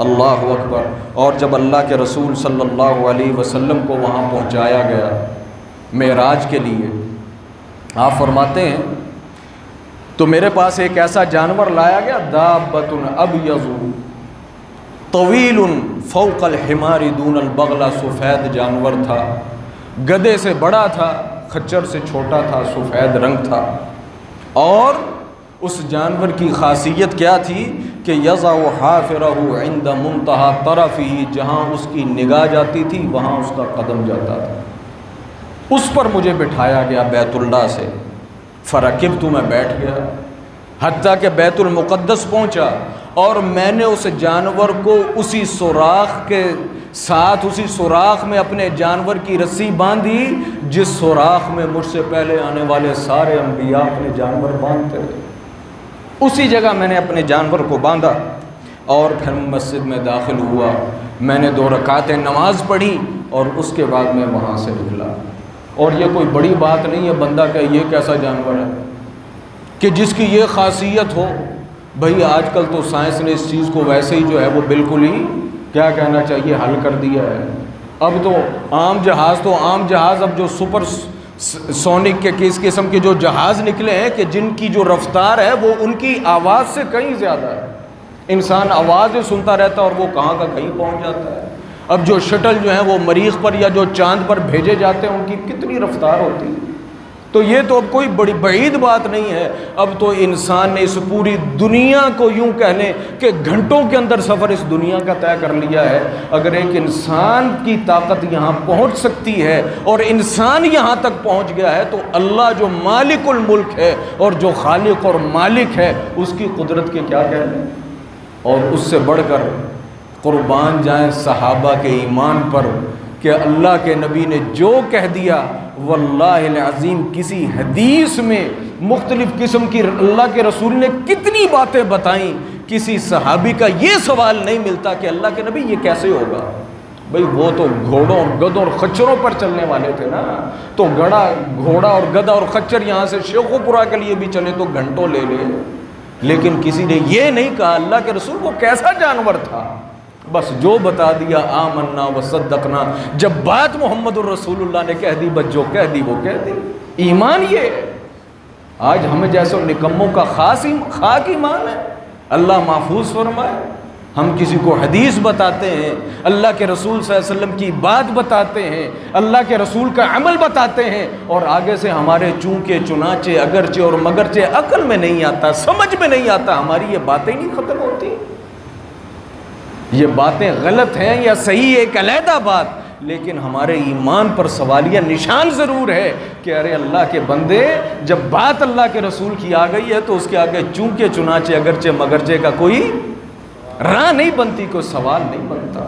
اللہ اکبر۔ اور جب اللہ کے رسول صلی اللہ علیہ وسلم کو وہاں پہنچایا گیا معراج کے لیے، آپ فرماتے ہیں تو میرے پاس ایک ایسا جانور لایا گیا، دابۃ ابیض طویل فوق الحمار دون البغلہ، سفید جانور تھا، گدھے سے بڑا تھا، خچر سے چھوٹا تھا، سفید رنگ تھا۔ اور اس جانور کی خاصیت کیا تھی کہ یضع حافرہ عند منتہی طرفہ، جہاں اس کی نگاہ جاتی تھی وہاں اس کا قدم جاتا تھا۔ اس پر مجھے بٹھایا گیا بیت اللہ سے، فرکبت، میں بیٹھ گیا، حتیٰ کہ بیت المقدس پہنچا، اور میں نے اس جانور کو اسی سوراخ کے ساتھ، اسی سوراخ میں اپنے جانور کی رسی باندھی جس سوراخ میں مجھ سے پہلے آنے والے سارے انبیاء اپنے جانور باندھتے تھے، اسی جگہ میں نے اپنے جانور کو باندھا۔ اور پھر مسجد میں داخل ہوا، میں نے 2 رکعتیں نماز پڑھی، اور اس کے بعد میں وہاں سے نکلا۔ اور یہ کوئی بڑی بات نہیں ہے بندہ کہ یہ کیسا جانور ہے کہ جس کی یہ خاصیت ہو۔ بھئی آج کل تو سائنس نے اس چیز کو ویسے ہی جو ہے وہ بالکل ہی کیا کہنا چاہیے حل کر دیا ہے۔ اب تو عام جہاز اب جو سپر سونک کے کس قسم کے جو جہاز نکلے ہیں کہ جن کی جو رفتار ہے وہ ان کی آواز سے کہیں زیادہ ہے، انسان آواز ہی سنتا رہتا ہے اور وہ کہاں کا کہیں پہنچ جاتا ہے۔ اب جو شٹل جو ہیں وہ مریخ پر یا جو چاند پر بھیجے جاتے ہیں ان کی کتنی رفتار ہوتی ہے۔ تو یہ تو اب کوئی بڑی بعید بات نہیں ہے، اب تو انسان نے اس پوری دنیا کو یوں کہہ لیں کہ گھنٹوں کے اندر سفر اس دنیا کا طے کر لیا ہے۔ اگر ایک انسان کی طاقت یہاں پہنچ سکتی ہے اور انسان یہاں تک پہنچ گیا ہے، تو اللہ جو مالک الملک ہے اور جو خالق اور مالک ہے اس کی قدرت کے کیا کہنے۔ اور اس سے بڑھ کر قربان جائیں صحابہ کے ایمان پر کہ اللہ کے نبی نے جو کہہ دیا، واللہ العظیم کسی حدیث میں مختلف قسم کی اللہ کے رسول نے کتنی باتیں بتائیں، کسی صحابی کا یہ سوال نہیں ملتا کہ اللہ کے نبی یہ کیسے ہوگا۔ بھئی وہ تو گھوڑوں اور گدھوں اور خچروں پر چلنے والے تھے نا، تو گھوڑا اور گدھا اور خچر یہاں سے شیخو پورہ کے لیے بھی چلے تو گھنٹوں لے لے، لیکن کسی نے یہ نہیں کہا اللہ کے رسول وہ کیسا جانور تھا۔ بس جو بتا دیا آمنا وصدقنا، جب بات محمد الرسول اللہ نے کہہ دی بس جو کہہ دی وہ کہہ دی۔ ایمان یہ ہے، آج ہمیں جیسے نکموں کا خاک ایمان ہے۔ اللہ محفوظ فرمائے، ہم کسی کو حدیث بتاتے ہیں، اللہ کے رسول صلی اللہ علیہ وسلم کی بات بتاتے ہیں، اللہ کے رسول کا عمل بتاتے ہیں، اور آگے سے ہمارے چونکہ چنانچہ اگرچہ اور مگرچہ عقل میں نہیں آتا، سمجھ میں نہیں آتا، ہماری یہ باتیں نہیں ختم ہوتی۔ یہ باتیں غلط ہیں یا صحیح ایک علیحدہ بات، لیکن ہمارے ایمان پر سوالیہ نشان ضرور ہے کہ ارے اللہ کے بندے، جب بات اللہ کے رسول کی آ گئی ہے تو اس کے آگے چونکہ چنانچہ اگرچہ مگرچہ کا کوئی راہ نہیں بنتی، کوئی سوال نہیں بنتا۔